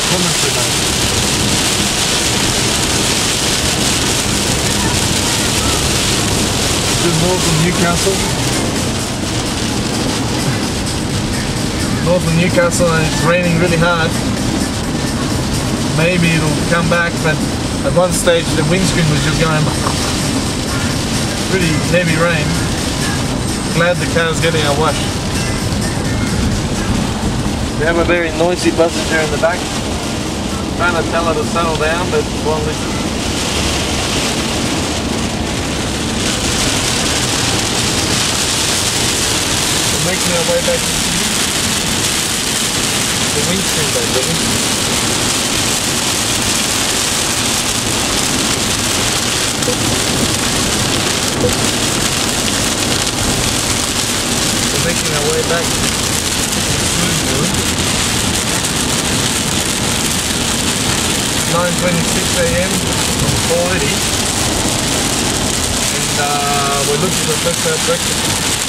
comments about it. Just north of Newcastle. North of Newcastle, and it's raining really hard. Maybe it'll come back, but at one stage the windscreen was just going pretty heavy rain. Glad the car's getting a wash. We have a very noisy passenger in the back. Trying to tell her to settle down, but won't listen. We're making our way back to the city. The windscreen, back, the windscreen. We're making our way back to 9:26 AM from 480, and we're looking for first breakfast.